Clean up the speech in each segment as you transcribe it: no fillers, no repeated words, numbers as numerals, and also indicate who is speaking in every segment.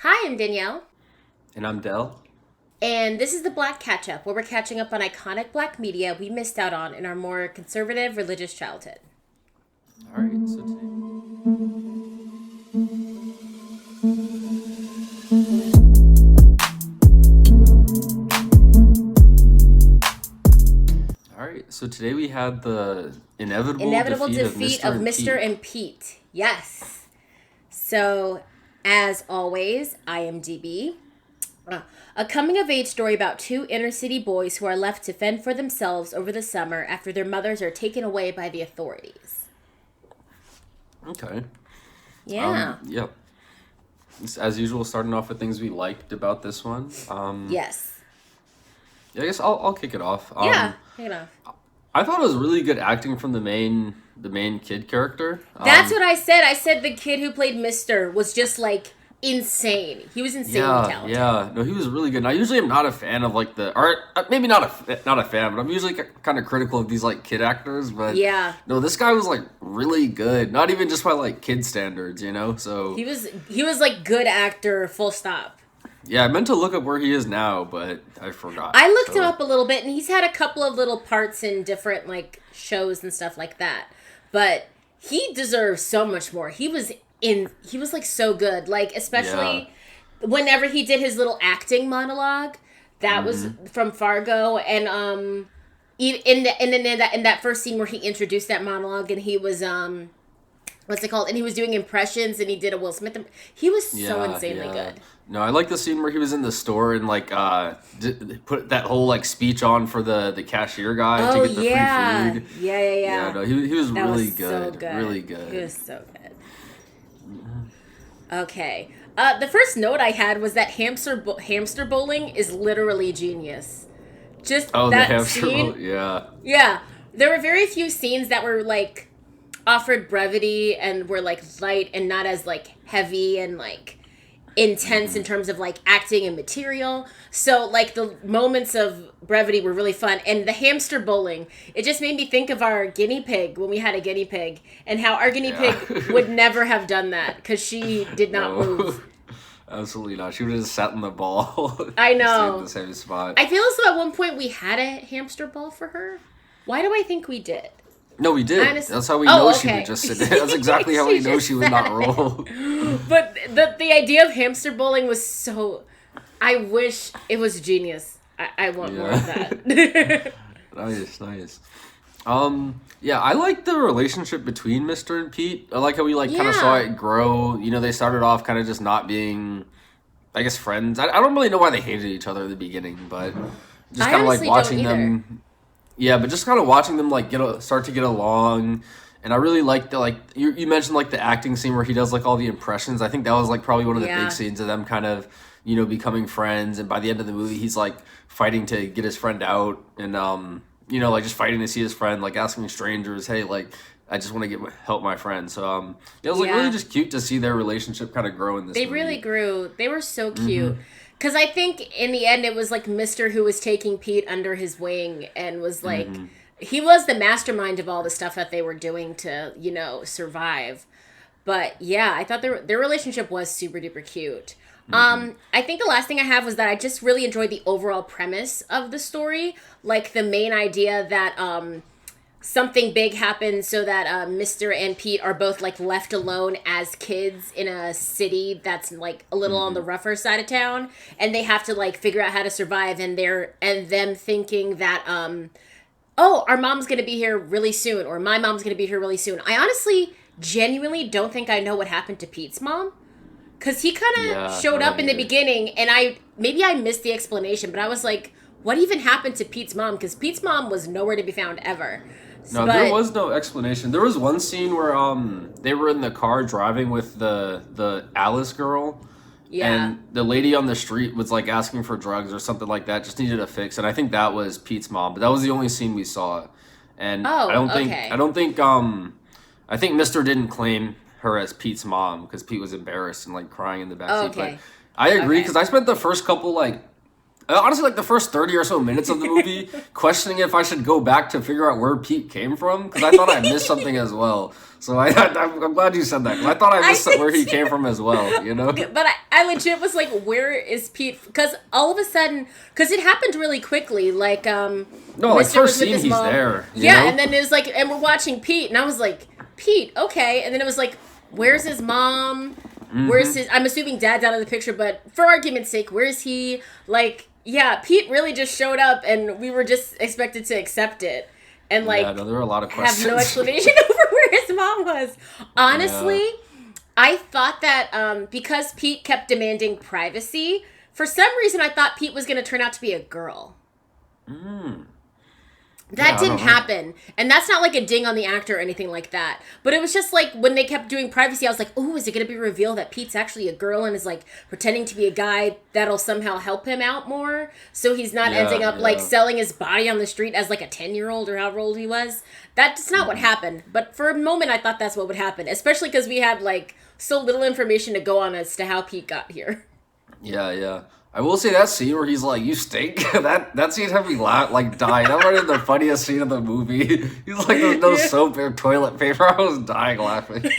Speaker 1: Hi, I'm Danielle,
Speaker 2: And I'm Dell.
Speaker 1: and this is the Black Catch-Up, where we're catching up on iconic black media we missed out on in our more conservative religious childhood.
Speaker 2: All right, so today, all right, so today we had the inevitable
Speaker 1: Inevitable
Speaker 2: defeat of
Speaker 1: defeat
Speaker 2: Mr.
Speaker 1: of
Speaker 2: and
Speaker 1: Mr.
Speaker 2: Pete.
Speaker 1: and Pete. Yes. So, as always, IMDb. A coming of age story about two inner city boys who are left to fend for themselves over the summer after their mothers are taken away by the authorities.
Speaker 2: Okay.
Speaker 1: Yeah.
Speaker 2: Yep. As usual, starting off with things we liked about this one.
Speaker 1: Yes.
Speaker 2: Yeah, I guess I'll kick it off.
Speaker 1: Yeah. Take it off.
Speaker 2: I thought it was really good acting from the main kid character.
Speaker 1: That's what I said. I said the kid who played Mister was just like insane. He was insanely
Speaker 2: Yeah,
Speaker 1: talented.
Speaker 2: yeah. No, he was really good. And I usually am not a fan of like or maybe not a fan, but I'm usually kind of critical of these like kid actors. But
Speaker 1: Yeah.
Speaker 2: no, this guy was like really good. Not even just by like kid standards, you know. So
Speaker 1: He was like good actor, full stop.
Speaker 2: yeah, I meant to look up where he is now, but I forgot.
Speaker 1: I looked him
Speaker 2: So
Speaker 1: up a little bit and he's had a couple of little parts in different like shows and stuff like that. But he deserves so much more. He was like so good. Like
Speaker 2: yeah,
Speaker 1: especially whenever he did his little acting monologue. That was from Fargo and in that first scene where he introduced that monologue and he was what's it called? And he was doing impressions and he did a Will Smith. He was so
Speaker 2: yeah,
Speaker 1: insanely
Speaker 2: yeah.
Speaker 1: good.
Speaker 2: No, I like the scene where he was in the store and like put that whole like speech on for the cashier guy
Speaker 1: Oh
Speaker 2: to get the
Speaker 1: yeah,
Speaker 2: free food.
Speaker 1: yeah, yeah,
Speaker 2: Yeah,
Speaker 1: yeah.
Speaker 2: no, he was
Speaker 1: That
Speaker 2: really
Speaker 1: was so
Speaker 2: good, really
Speaker 1: good. He
Speaker 2: good.
Speaker 1: was so good. Okay. The first note I had was that hamster bowling is literally genius. Just
Speaker 2: Oh, the
Speaker 1: that
Speaker 2: hamster
Speaker 1: scene.
Speaker 2: wheel. Yeah.
Speaker 1: Yeah, there were very few scenes that were like offered brevity and were like light and not as like heavy and like intense in terms of like acting and material. So like the moments of brevity were really fun. And the hamster bowling, it just made me think of our guinea pig when we had a guinea pig and how our guinea
Speaker 2: Yeah.
Speaker 1: pig would never have done that because she did not
Speaker 2: No.
Speaker 1: move.
Speaker 2: Absolutely not. She would have just sat in the ball.
Speaker 1: I
Speaker 2: Stayed in
Speaker 1: know.
Speaker 2: the same spot.
Speaker 1: I feel as though at one point we had a hamster ball for her. Why do I think we did?
Speaker 2: No, we did.
Speaker 1: Honest-
Speaker 2: That's how we know
Speaker 1: Oh,
Speaker 2: she would
Speaker 1: okay.
Speaker 2: just sit there. That's exactly how we
Speaker 1: She
Speaker 2: know
Speaker 1: just
Speaker 2: she would not
Speaker 1: sat
Speaker 2: roll.
Speaker 1: But the idea of hamster bowling was so. I wish it was genius. I want more of
Speaker 2: Yeah.
Speaker 1: that.
Speaker 2: Nice, nice. Yeah, I like the relationship between Mr. and Pete. I like how we like kind of saw
Speaker 1: Yeah.
Speaker 2: it grow. You know, they started off kind of just not being, I guess, friends. I don't really know why they hated each other at the beginning, but just
Speaker 1: I
Speaker 2: kind of like
Speaker 1: honestly don't
Speaker 2: watching
Speaker 1: either.
Speaker 2: them. Yeah, but just kind of watching them like start to get along, and I really like the like you mentioned like the acting scene where he does like all the impressions. I think that was like probably one of the
Speaker 1: Yeah.
Speaker 2: big scenes of them kind of becoming friends. And by the end of the movie, he's like fighting to get his friend out, and like just fighting to see his friend, like asking strangers, hey, like I just want to help my friend. So yeah, it was like really
Speaker 1: Yeah.
Speaker 2: just cute to see their relationship kind of grow in this
Speaker 1: They really
Speaker 2: movie.
Speaker 1: grew. They were so cute. Because I think in the end it was like Mister who was taking Pete under his wing and was like, he was the mastermind of all the stuff that they were doing to, survive. But yeah, I thought their relationship was super duper cute. I think the last thing I have was that I just really enjoyed the overall premise of the story, like the main idea that something big happens so that Mr. and Pete are both like left alone as kids in a city that's like a little on the rougher side of town, and they have to like figure out how to survive, and them thinking that oh, our mom's gonna be here really soon, or my mom's gonna be here really soon. I honestly genuinely don't think I know what happened to Pete's mom. Cause he kind of
Speaker 2: Yeah, I
Speaker 1: showed up
Speaker 2: don't
Speaker 1: in the
Speaker 2: either.
Speaker 1: beginning, and maybe I missed the explanation, but I was like, "What even happened to Pete's mom?" Because Pete's mom was nowhere to be found ever.
Speaker 2: No, there
Speaker 1: But
Speaker 2: was no explanation. There was one scene where they were in the car driving with the Alice girl,
Speaker 1: yeah,
Speaker 2: and the lady on the street was like asking for drugs or something like that, just needed a fix. And I think that was Pete's mom, but that was the only scene we saw. And I
Speaker 1: oh,
Speaker 2: don't think
Speaker 1: okay,
Speaker 2: I don't think I think Mister didn't claim her as Pete's mom because Pete was embarrassed and like crying in the backseat. But
Speaker 1: okay,
Speaker 2: I agree
Speaker 1: okay,
Speaker 2: because I spent the first couple like honestly, like the first 30 or so minutes of the movie, questioning if I should go back to figure out where Pete came from, because I thought I missed something as well. So I'm glad you said that, because I thought I missed where he came from as well, you know?
Speaker 1: But I legit was like, where is Pete? Because all of a sudden, because it happened really quickly, like,
Speaker 2: No, like first scene he's
Speaker 1: mom.
Speaker 2: there.
Speaker 1: Yeah,
Speaker 2: know?
Speaker 1: and then it was like, and we're watching Pete, and I was like, Pete, okay. And then it was like, where's his mom? Where's his, I'm assuming dad's out of the picture, but for argument's sake, where's he? Like, yeah, Pete really just showed up, and we were just expected to accept it. And like,
Speaker 2: yeah, no, there were a lot of questions.
Speaker 1: have no explanation over where his mom was. Honestly, I thought that because Pete kept demanding privacy, for some reason I thought Pete was going to turn out to be a girl. That didn't happen. And that's not like a ding on the actor or anything like that. But it was just like when they kept doing privacy, I was like, oh, is it going to be revealed that Pete's actually a girl and is like pretending to be a guy that'll somehow help him out more? So he's not ending up like selling his body on the street as like a 10-year-old or however old he was. That's not what happened. But for a moment, I thought that's what would happen. Especially because we had like so little information to go on as to how Pete got here.
Speaker 2: Yeah. I will say that scene where he's like, "You stink." that scene had me like dying. That was the funniest scene of the movie. He's like, "There's no soap or toilet paper." I was dying laughing.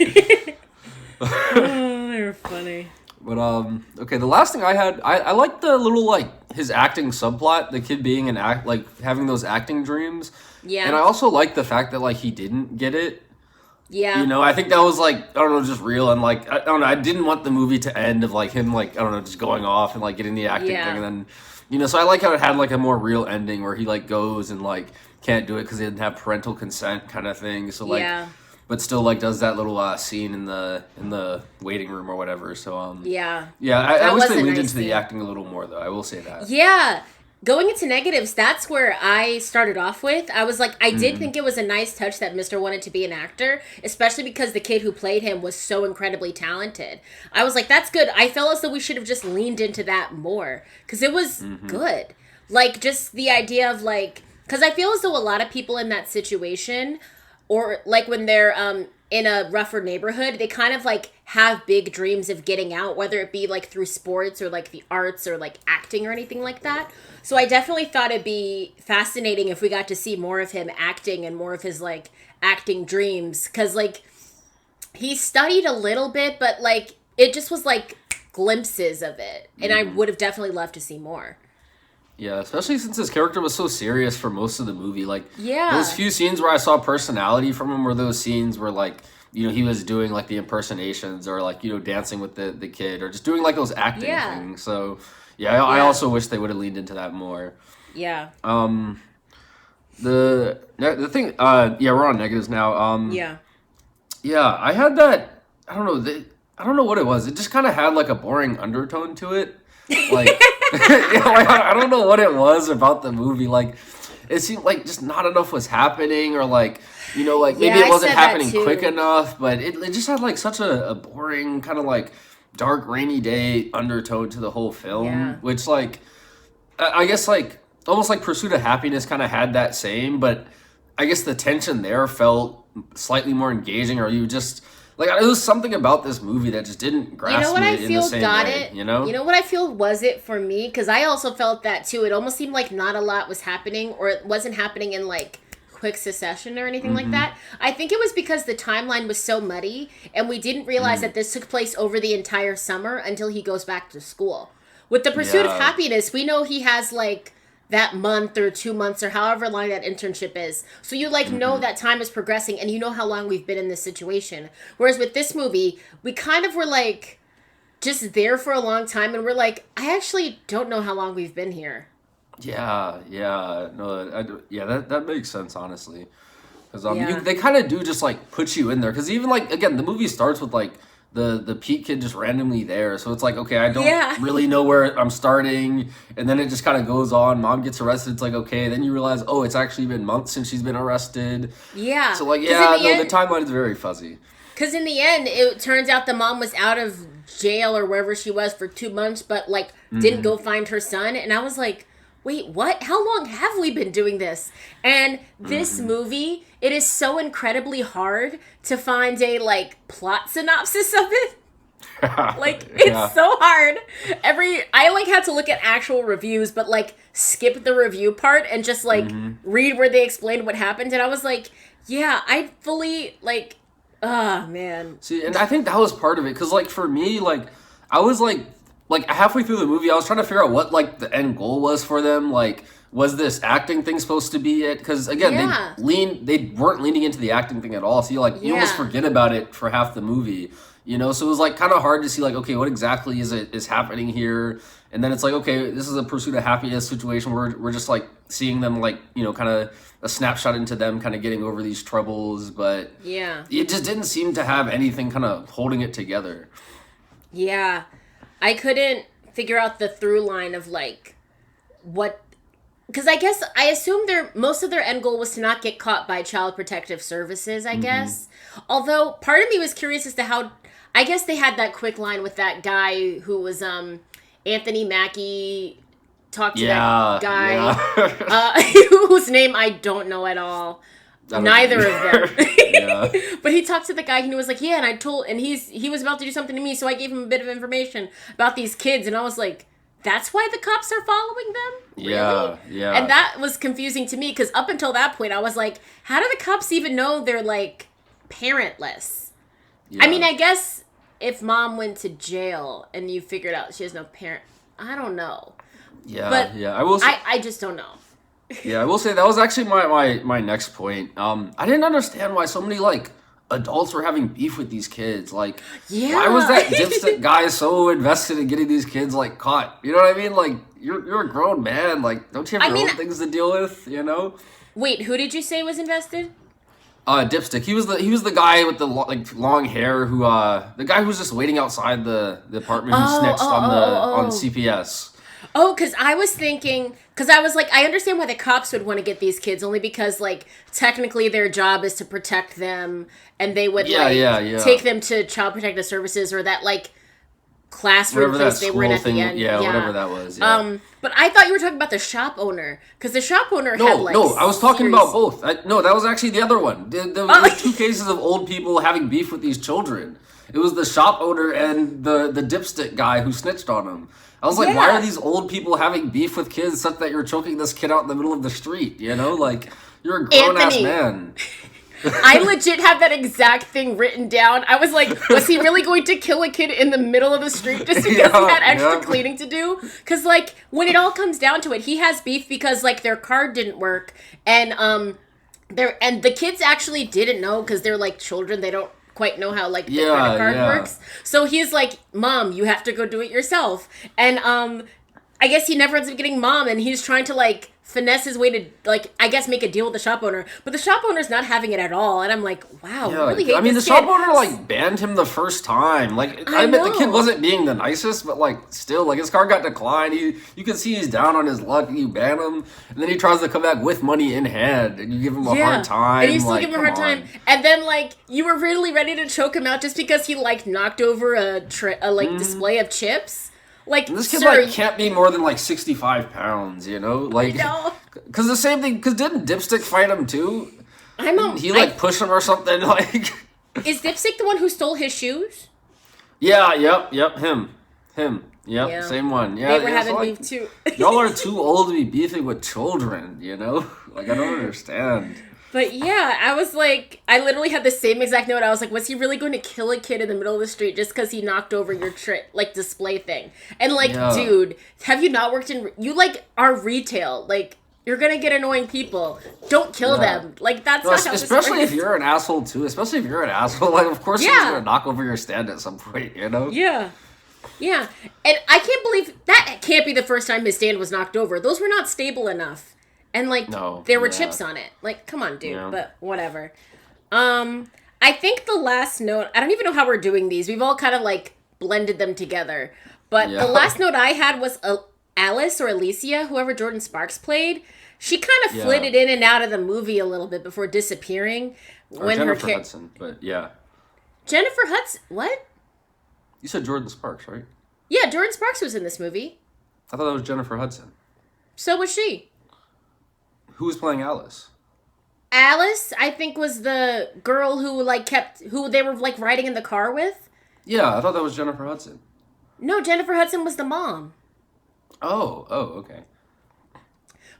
Speaker 1: Oh, they were funny.
Speaker 2: But okay. The last thing I had, I liked the little like his acting subplot. The kid being like having those acting dreams.
Speaker 1: Yeah.
Speaker 2: And I also liked the fact that like he didn't get it.
Speaker 1: Yeah.
Speaker 2: You know, I think that was like, I don't know, just real. And like, I don't know, I didn't want the movie to end of like him, like, I don't know, just going off and like getting the acting thing. And then, you know, so I like how it had like a more real ending where he like goes and like can't do it because he didn't have parental consent kind of thing. So like, but still like does that little scene in the waiting room or whatever. So, I wish they leaned into the acting a little more though. I will say that.
Speaker 1: Yeah. Going into negatives, that's where I started off with. I was like, I did think it was a nice touch that Mr. wanted to be an actor, especially because the kid who played him was so incredibly talented. I was like, that's good. I felt as though we should have just leaned into that more, because it was good. Like, just the idea of, like, because I feel as though a lot of people in that situation, or, like, when they're in a rougher neighborhood, they kind of, like, have big dreams of getting out, whether it be, like, through sports or, like, the arts or, like, acting or anything like that. So I definitely thought it'd be fascinating if we got to see more of him acting and more of his, like, acting dreams. Because, like, he studied a little bit, but, like, it just was, like, glimpses of it. And I would have definitely loved to see more.
Speaker 2: Yeah, especially since his character was so serious for most of the movie. Like, those few scenes where I saw personality from him were those scenes where, like, you know, he was doing, like, the impersonations or, like, you know, dancing with the kid or just doing, like, those acting things. So... Yeah, I also wish they would have leaned into that more.
Speaker 1: Yeah.
Speaker 2: The thing, we're on negatives now.
Speaker 1: Yeah,
Speaker 2: I had that, I don't know what it was. It just kind of had like a boring undertone to it. Like, I don't know what it was about the movie. Like, it seemed like just not enough was happening, or like, you know, like maybe it wasn't happening quick enough, but it just had like such a boring kind of like dark rainy day undertone to the whole film, which like I guess like almost like Pursuit of Happiness kind of had that same, but I guess the tension there felt slightly more engaging, or you just like it was something about this movie that just didn't grasp me in the same way. You know
Speaker 1: what I feel was it for me, because I also felt that too. It almost seemed like not a lot was happening, or it wasn't happening in like quick succession or anything like that. I think it was because the timeline was so muddy, and we didn't realize that this took place over the entire summer until he goes back to school. With the Pursuit of Happiness, we know he has like that month or 2 months or however long that internship is. So you like know that time is progressing, and you know how long we've been in this situation. Whereas with this movie, we kind of were like just there for a long time, and we're like, I actually don't know how long we've been here.
Speaker 2: That makes sense, honestly, because they kind of do just like put you in there, because even like again the movie starts with like the Pete kid just randomly there, so it's like, okay, I don't really know where I'm starting, and then it just kind of goes on. Mom gets arrested, it's like, okay, then you realize, oh, it's actually been months since she's been arrested. So like, the timeline is very fuzzy.
Speaker 1: Because in the end, it turns out the mom was out of jail or wherever she was for 2 months, but like didn't go find her son, and I was like, wait, what? How long have we been doing this? And this movie, it is so incredibly hard to find a, like, plot synopsis of it. Like, it's so hard. I like had to look at actual reviews, but like skip the review part and just like read where they explained what happened. And I was like, yeah, I fully like, oh man.
Speaker 2: See, and I think that was part of it, because like for me, like I was like halfway through the movie, I was trying to figure out what like the end goal was for them. Like, was this acting thing supposed to be it? Because again, they weren't leaning into the acting thing at all. So you almost forget about it for half the movie. You know, so it was like kind of hard to see like, okay, what exactly is happening here? And then it's like, okay, this is a pursuit of happiness situation where we're just like seeing them like, you know, kind of a snapshot into them kind of getting over these troubles, but it just didn't seem to have anything kind of holding it together.
Speaker 1: Yeah. I couldn't figure out the through line of like what, because I assume most of their end goal was to not get caught by Child Protective Services, I guess. Although part of me was curious as to how, I guess they had that quick line with that guy who was Anthony Mackie, talked to that guy whose name I don't know at all. Neither of them. But he talked to the guy and he was like, yeah, and he was about to do something to me, so I gave him a bit of information about these kids, and I was like, that's why the cops are following them? Really? Yeah. And that was confusing to me, because up until that point I was like, how do the cops even know they're like parentless? I mean, I guess if mom went to jail and you figured out she has no parent, I don't know. I just don't know.
Speaker 2: Yeah, I will say that was actually my next point. I didn't understand why so many like adults were having beef with these kids. Like, why was that dipstick guy so invested in getting these kids like caught? You know what I mean? Like, you're a grown man. Like, don't you have your own things to deal with? You know?
Speaker 1: Wait, who did you say was invested?
Speaker 2: Dipstick. He was the guy with the long hair who the guy who was just waiting outside the apartment who snitched on CPS.
Speaker 1: Oh, because I was thinking, because I was like, I understand why the cops would want to get these kids, only because, like, technically their job is to protect them, and they would, take them to Child Protective Services or that, like, classroom
Speaker 2: whatever
Speaker 1: place they were in at the end.
Speaker 2: Yeah, whatever that was.
Speaker 1: But I thought you were talking about the shop owner, because the shop owner had, like,
Speaker 2: No, I was talking about both. No, that was actually the other one. There were two cases of old people having beef with these children. It was the shop owner and the dipstick guy who snitched on him. I was like, why are these old people having beef with kids such that you're choking this kid out in the middle of the street? You know, like, you're a grown-ass man.
Speaker 1: I legit have that exact thing written down. I was like, was he really going to kill a kid in the middle of the street just because he had extra cleaning to do? Because, like, when it all comes down to it, he has beef because, like, their card didn't work. And, the kids actually didn't know because they're, like, children. They don't quite know how like the credit card works. So he's like, Mom, you have to go do it yourself. And I guess he never ends up getting Mom, and he's trying to like finesse his way to like, I guess, make a deal with the shop owner. But the shop owner's not having it at all. And I'm like, wow, I really hate this
Speaker 2: the shop owner like banned him the first time. Like, I admit the kid wasn't being the nicest, but like still, like his card got declined. You can see he's down on his luck, and you ban him, and then he tries to come back with money in hand, and you give him a hard time.
Speaker 1: And you still give him a hard time. And then like you were really ready to choke him out just because he like knocked over a display of chips. Like,
Speaker 2: and this kid like can't be more than like 65 pounds, you know? Like, because the same thing. Because didn't Dipstick fight him too? He like pushed him or something. Like,
Speaker 1: is Dipstick the one who stole his shoes?
Speaker 2: Yeah. Yep. Him. Yep. Same one. Yeah.
Speaker 1: They were having beef too.
Speaker 2: Y'all are too old to be beefing with children. You know? Like, I don't understand.
Speaker 1: But yeah, I was like, I literally had the same exact note. I was like, was he really going to kill a kid in the middle of the street just because he knocked over your display thing? And like, dude, have you not worked you like are retail? Like, you're gonna get annoying people. Don't kill them. Like, that's not how
Speaker 2: especially if you're an asshole too. Especially if you're an asshole, like of course you're gonna knock over your stand at some point, you know?
Speaker 1: Yeah. And I can't believe that can't be the first time his stand was knocked over. Those were not stable enough. And, like, there were chips on it. Like, come on, dude. Yeah. But whatever. I think the last note... I don't even know how we're doing these. We've all kind of, like, blended them together. But the last note I had was Alice or Alicia, whoever Jordan Sparks played. She kind of flitted in and out of the movie a little bit before disappearing.
Speaker 2: Or when Jennifer Hudson, but yeah.
Speaker 1: Jennifer Hudson... What?
Speaker 2: You said Jordan Sparks, right?
Speaker 1: Yeah, Jordan Sparks was in this movie.
Speaker 2: I thought that was Jennifer Hudson.
Speaker 1: So was she.
Speaker 2: Who was playing Alice?
Speaker 1: Alice, I think, was the girl who, like, who they were, like, riding in the car with.
Speaker 2: Yeah, I thought that was Jennifer Hudson.
Speaker 1: No, Jennifer Hudson was the mom.
Speaker 2: Okay.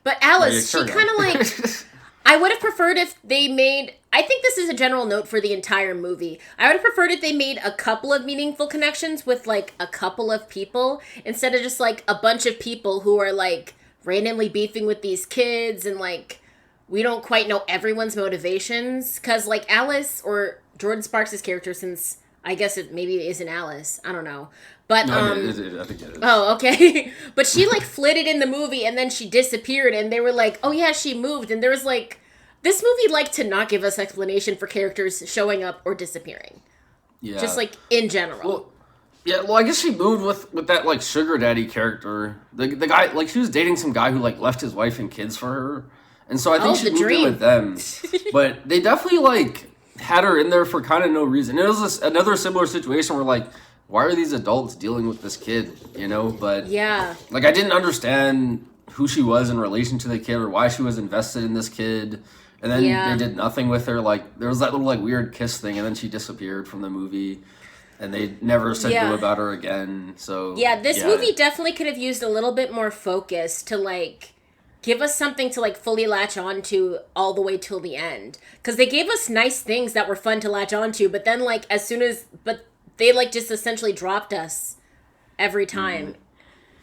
Speaker 1: But
Speaker 2: No, yeah,
Speaker 1: Alice, she
Speaker 2: carry
Speaker 1: kind
Speaker 2: on.
Speaker 1: of like. I would have preferred if they made. I think this is a general note for the entire movie. I would have preferred if they made a couple of meaningful connections with like a couple of people instead of just like a bunch of people who are like randomly beefing with these kids and like we don't quite know everyone's motivations. Because like Alice or Jordan Sparks' character, since I guess it maybe isn't Alice, I don't know. But
Speaker 2: No, I think it is.
Speaker 1: Oh, okay. But she like flitted in the movie and then she disappeared and they were like, "Oh yeah, she moved." And there was like this movie liked to not give us explanation for characters showing up or disappearing.
Speaker 2: Yeah.
Speaker 1: Just like in general.
Speaker 2: Well, yeah, well, I guess she moved with that like sugar daddy character. The guy, like, she was dating some guy who like left his wife and kids for her, and so I think she moved in with them. But they definitely like had her in there for kind of no reason. It was another similar situation where like, why are these adults dealing with this kid? You know, but
Speaker 1: Yeah.
Speaker 2: like I didn't understand who she was in relation to the kid or why she was invested in this kid. And then
Speaker 1: Yeah.
Speaker 2: they did nothing with her. Like there was that little like weird kiss thing, and then she disappeared from the movie, and they never said
Speaker 1: Yeah.
Speaker 2: go about her again. So
Speaker 1: Yeah, this movie definitely could have used a little bit more focus to like give us something to like fully latch on to all the way till the end. Cuz they gave us nice things that were fun to latch on to, but then like as soon as but they like just essentially dropped us every time.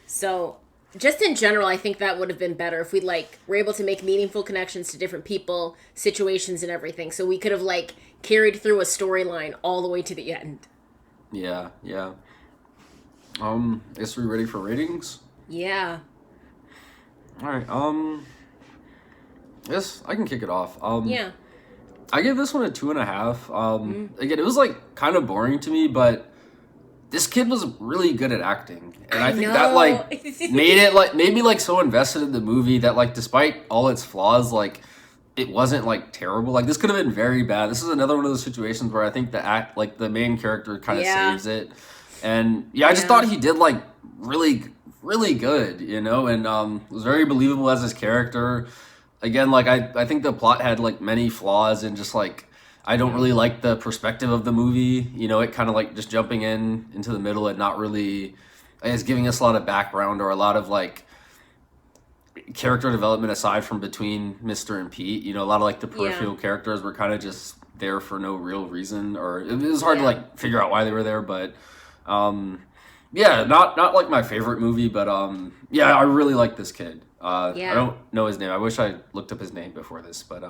Speaker 1: So just in general, I think that would have been better if we like were able to make meaningful connections to different people, situations, and everything. So we could have like carried through a storyline all the way to the end.
Speaker 2: Yeah. I guess we're ready for ratings.
Speaker 1: Yeah.
Speaker 2: All right. Yes, I can kick it off.
Speaker 1: Yeah.
Speaker 2: I gave this one a 2.5. Again, it was like kind of boring to me, but this kid was really good at acting, and I think that like made me like so invested in the movie that like despite all its flaws, like it wasn't like terrible. Like this could have been very bad. This is another one of those situations where I think the main character kind of saves it, and I just thought he did like really good, you know, and was very believable as his character. Again, like I think the plot had like many flaws and just like I don't really like the perspective of the movie. You know, it kind of like just jumping into the middle and not really, I guess, giving us a lot of background or a lot of like character development aside from between Mr. and Pete. You know, a lot of like the peripheral characters were kind of just there for no real reason, or it was hard to like figure out why they were there. But not like my favorite movie, but I really like this kid. I don't know his name. I wish I looked up his name before this, but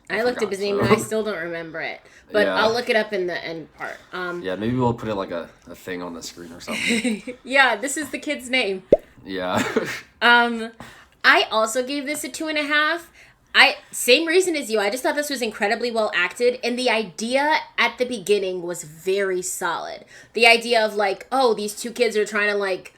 Speaker 1: I looked up his name and I still don't remember it. But I'll look it up in the end part.
Speaker 2: Maybe we'll put it like a thing on the screen or something.
Speaker 1: Yeah, this is the kid's name.
Speaker 2: Yeah.
Speaker 1: I also gave this a 2.5. Same reason as you. I just thought this was incredibly well acted, and the idea at the beginning was very solid. The idea of like, oh, these two kids are trying to like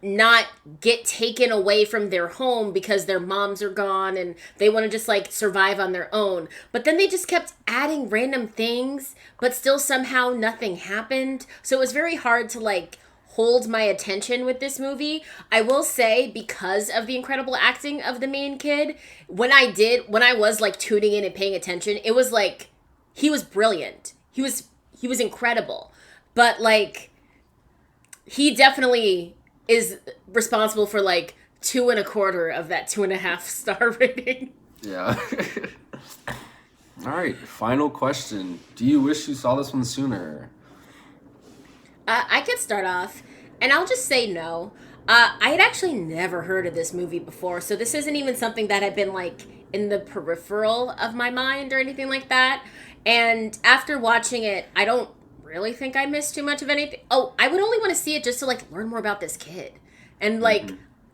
Speaker 1: not get taken away from their home because their moms are gone and they want to just like survive on their own. But then they just kept adding random things, but still somehow nothing happened. So it was very hard to like hold my attention with this movie. I will say, because of the incredible acting of the main kid, when I was like tuning in and paying attention, it was like he was brilliant. He was incredible. But like he definitely is responsible for like 2.25 of that 2.5 star rating.
Speaker 2: Yeah. All right, final question. Do you wish you saw this one sooner?
Speaker 1: I could start off, and I'll just say no. I had actually never heard of this movie before, so this isn't even something that had been like in the peripheral of my mind or anything like that. And after watching it, I don't really think I missed too much of anything. Oh, I would only want to see it just to like learn more about this kid. And like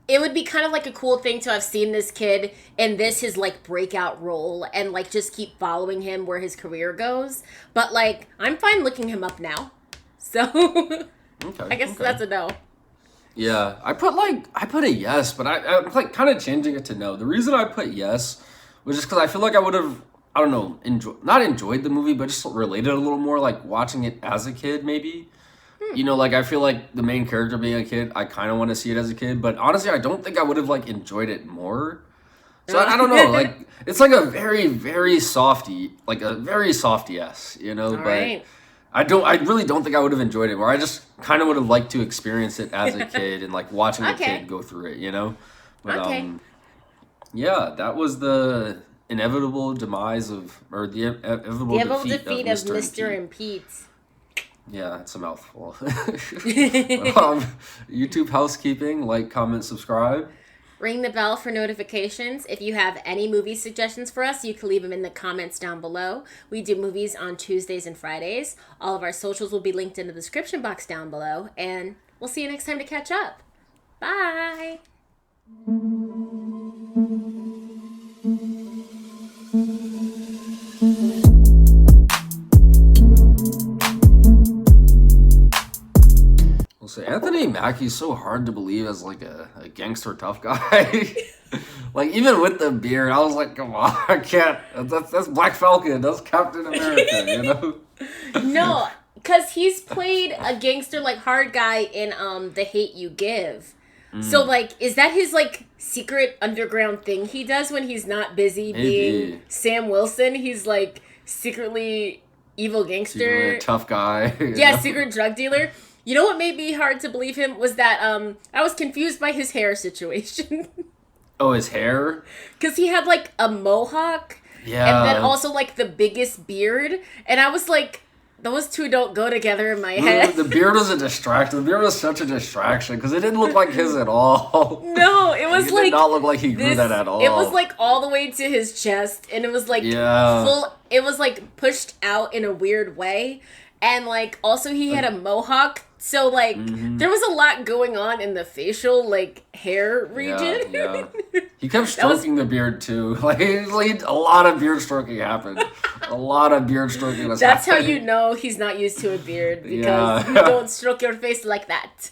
Speaker 1: it would be kind of like a cool thing to have seen this kid in his like breakout role and like just keep following him where his career goes. But like I'm fine looking him up now. So I guess that's a no.
Speaker 2: Yeah, I put a yes, but I'm like kind of changing it to no. The reason I put yes was just because I feel like I would have, I don't know, not enjoyed the movie, but just related a little more, like watching it as a kid, maybe. You know, like I feel like the main character being a kid, I kind of want to see it as a kid, but honestly, I don't think I would have like enjoyed it more. So I don't know, like it's like a very, very softy, like a very soft yes, you know.
Speaker 1: All
Speaker 2: but
Speaker 1: right.
Speaker 2: I really don't think I would have enjoyed it. Or I just kind of would have liked to experience it as a kid and like watching a kid go through it, you know. But yeah, that was the inevitable demise of, or the inevitable defeat of Mr. and Pete. Yeah, it's a mouthful. YouTube housekeeping, like, comment, subscribe.
Speaker 1: Ring the bell for notifications. If you have any movie suggestions for us, you can leave them in the comments down below. We do movies on Tuesdays and Fridays. All of our socials will be linked in the description box down below. And we'll see you next time to catch up. Bye.
Speaker 2: So Anthony Mackie's so hard to believe as like a gangster tough guy. Like even with the beard, I was like, come on, I can't. That's Black Falcon. That's Captain America. You know?
Speaker 1: No, because he's played a gangster like hard guy in The Hate U Give. So like, is that his like secret underground thing he does when he's not busy being Sam Wilson? He's like secretly evil gangster,
Speaker 2: secretly a tough guy.
Speaker 1: Yeah, secret drug dealer. You know what made me hard to believe him was that I was confused by his hair situation.
Speaker 2: Oh, his hair?
Speaker 1: Because he had like a mohawk.
Speaker 2: Yeah.
Speaker 1: And then also like the biggest beard. And I was like, those two don't go together in my head.
Speaker 2: The beard was a distraction. The beard was such a distraction because it didn't look like his at all.
Speaker 1: No, it was like...
Speaker 2: It did not look like he grew that at all.
Speaker 1: It was like all the way to his chest. And it was like full... It was like pushed out in a weird way. And like also he had a mohawk. So, like, there was a lot going on in the facial, like, hair region.
Speaker 2: Yeah. He kept stroking the beard, too. Like, a lot of beard stroking happened. A lot of beard stroking was
Speaker 1: That's
Speaker 2: happening.
Speaker 1: how you know he's not used to a beard, because you don't stroke your face like that.